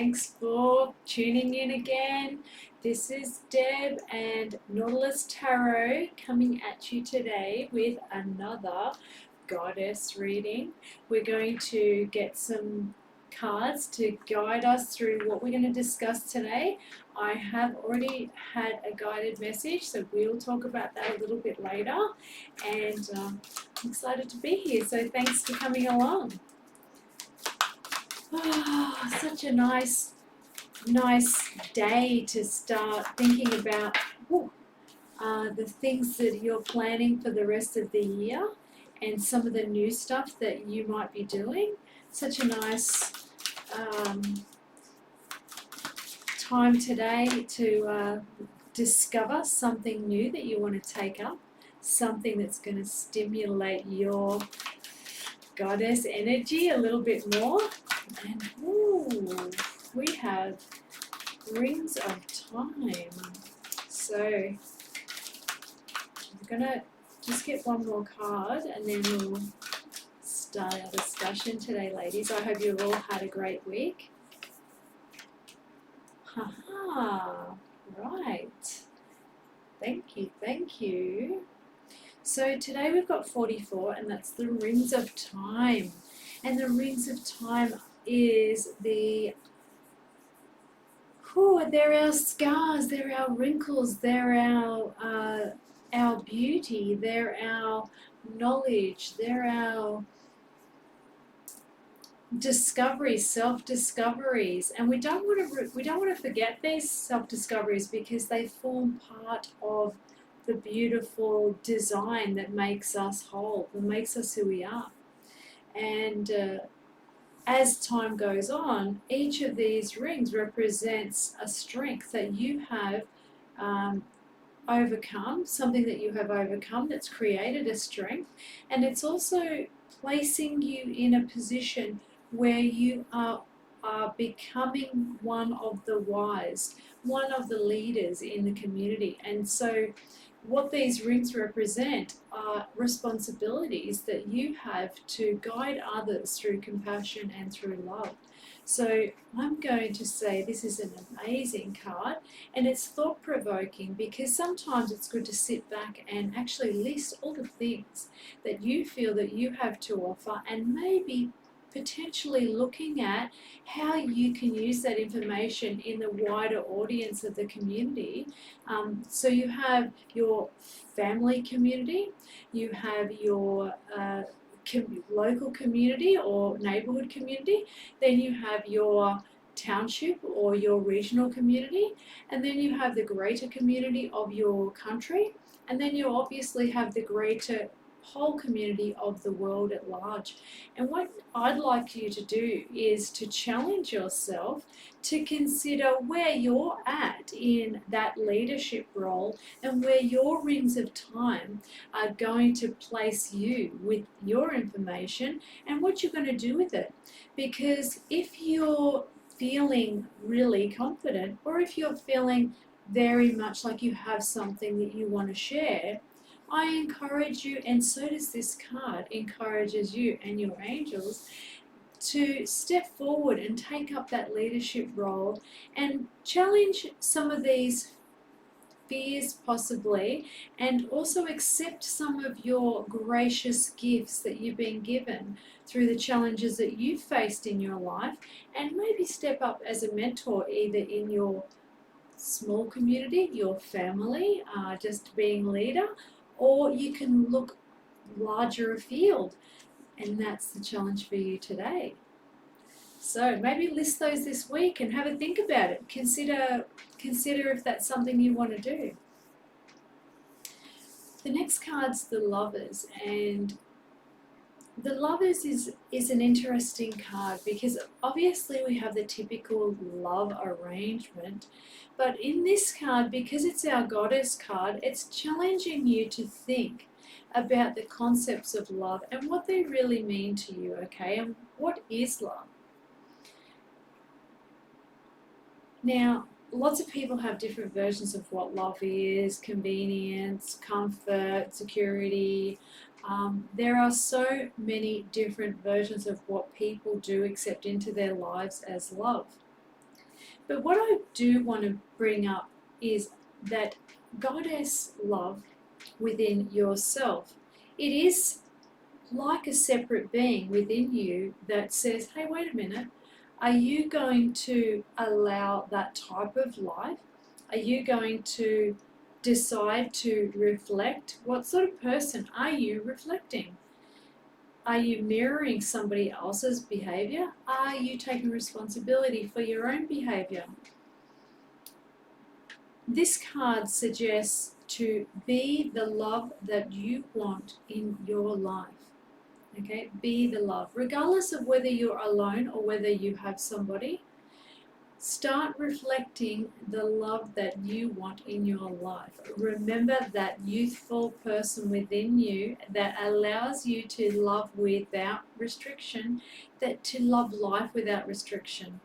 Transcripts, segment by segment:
Thanks for tuning in again. This is Deb and Nautilus Tarot coming at you today with another goddess reading. We're going to get some cards to guide us through what we're going to discuss today. I have already had a guided message, so we'll talk about that a little bit later. And I'm excited to be here, so thanks for coming along. Oh, such a nice day to start thinking about the things that you're planning for the rest of the year and some of the new stuff that you might be doing. Such a nice time today to discover something new that you want to take up, something that's going to stimulate your goddess energy a little bit more. And we have Rings of Time. So I'm gonna just get one more card and then we'll start our discussion today, ladies. I hope you've all had a great week. Haha, right. Thank you. So today we've got 44, and that's the Rings of Time. And the Rings of Time is they're our scars, they're our wrinkles, they're our beauty, they're our knowledge, they're our discoveries, self-discoveries. And we don't want to forget these self-discoveries because they form part of the beautiful design that makes us whole, that makes us who we are. And as time goes on, each of these rings represents a strength that you have overcome, something that you have overcome that's created a strength, and it's also placing you in a position where you are becoming one of the wise, one of the leaders in the community. And so what these rings represent are responsibilities that you have to guide others through compassion and through love. So I'm going to say this is an amazing card, and it's thought-provoking because sometimes it's good to sit back and actually list all the things that you feel that you have to offer, and maybe potentially looking at how you can use that information in the wider audience of the community. So you have your family community, you have your local community or neighborhood community, then you have your township or your regional community, and then you have the greater community of your country, and then you obviously have the greater whole community of the world at large. And what I'd like you to do is to challenge yourself to consider where you're at in that leadership role and where your rings of time are going to place you with your information and what you're going to do with it. Because if you're feeling really confident, or if you're feeling very much like you have something that you want to share, I encourage you, and so does this card, encourages you and your angels to step forward and take up that leadership role and challenge some of these fears possibly, and also accept some of your gracious gifts that you've been given through the challenges that you've faced in your life, and maybe step up as a mentor either in your small community, your family, just being leader, or you can look larger afield, and that's the challenge for you today. So maybe list those this week and have a think about it. Consider if that's something you want to do. The next card's the Lovers, and the Lovers is an interesting card because obviously we have the typical love arrangement, but in this card, because it's our Goddess card, it's challenging you to think about the concepts of love and what they really mean to you, okay? And what is love? Now, lots of people have different versions of what love is: convenience, comfort, security. There are so many different versions of what people do accept into their lives as love. But what I do want to bring up is that goddess love within yourself. It is like a separate being within you that says, hey, wait a minute, are you going to allow that type of life? Are you going to decide to reflect? What sort of person are you reflecting? Are you mirroring somebody else's behavior? Are you taking responsibility for your own behavior? This card suggests to be the love that you want in your life. Okay, be the love. Regardless of whether you're alone or whether you have somebody, start reflecting the love that you want in your life. Remember that youthful person within you that allows you to love without restriction, that to love life without restriction.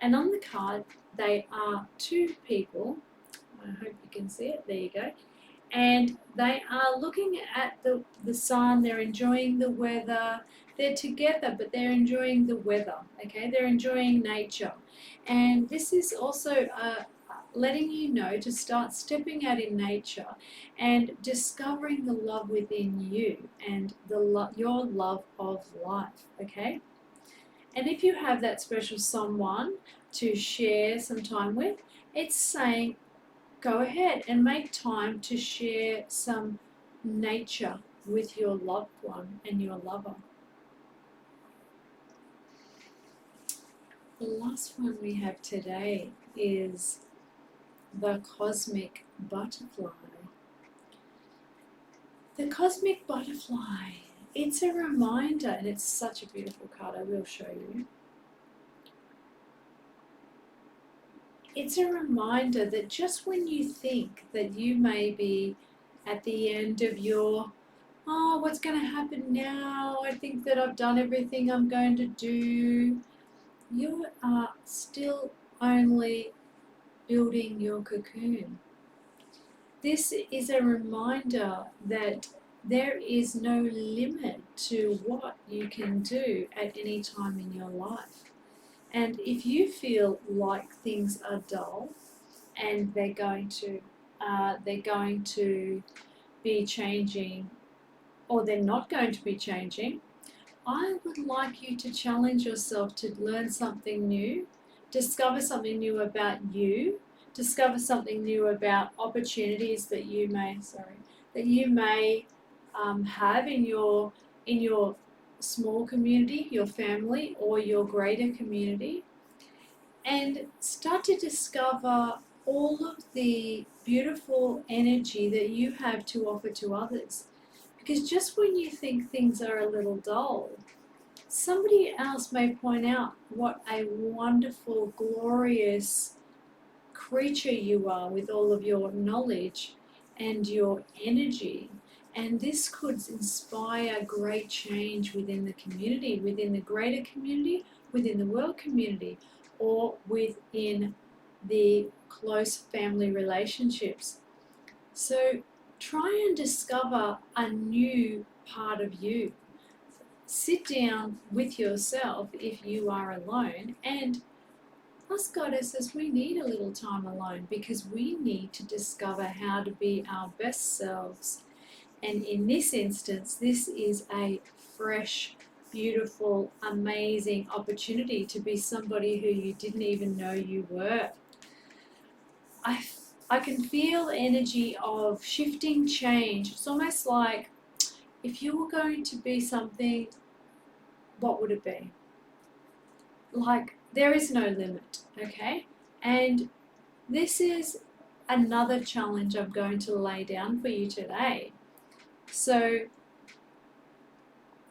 And on the card, they are two people. I hope you can see it. There you go. And they are looking at the sun, they're enjoying the weather, they're together, but they're enjoying the weather, okay? They're enjoying nature. And this is also letting you know to start stepping out in nature and discovering the love within you and your love of life, okay? And if you have that special someone to share some time with, it's saying, go ahead and make time to share some nature with your loved one and your lover. The last one we have today is the cosmic butterfly. The cosmic butterfly, it's a reminder, and it's such a beautiful card, I will show you. It's a reminder that just when you think that you may be at the end of your, oh, what's going to happen now? I think that I've done everything I'm going to do. You are still only building your cocoon. This is a reminder that there is no limit to what you can do at any time in your life. And if you feel like things are dull and they're going to be changing, or they're not going to be changing, I would like you to challenge yourself to learn something new, discover something new about you, discover something new about opportunities that you may have in your small community, your family, or your greater community, and start to discover all of the beautiful energy that you have to offer to others. Because just when you think things are a little dull, somebody else may point out what a wonderful, glorious creature you are with all of your knowledge and your energy. And this could inspire great change within the community, within the greater community, within the world community, or within the close family relationships. So try and discover a new part of you. Sit down with yourself if you are alone and us goddesses, we need a little time alone because we need to discover how to be our best selves. And in this instance, this is a fresh, beautiful, amazing opportunity to be somebody who you didn't even know you were. I can feel the energy of shifting change. It's almost like if you were going to be something, what would it be? Like, there is no limit, okay? And this is another challenge I'm going to lay down for you today. So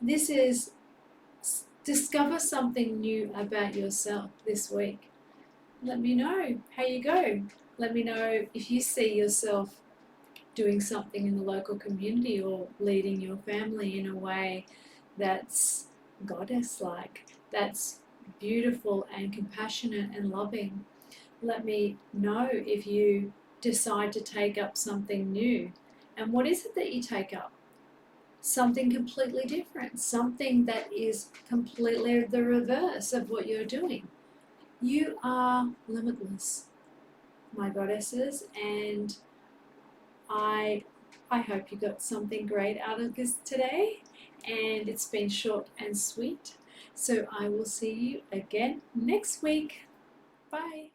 this is discover something new about yourself this week. Let me know how you go. Let me know if you see yourself doing something in the local community or leading your family in a way that's goddess-like, that's beautiful and compassionate and loving. Let me know if you decide to take up something new. And what is it that you take up? Something completely different, something that is completely the reverse of what you're doing. You are limitless, my goddesses, and I hope you got something great out of this today, and it's been short and sweet. So I will see you again next week. Bye.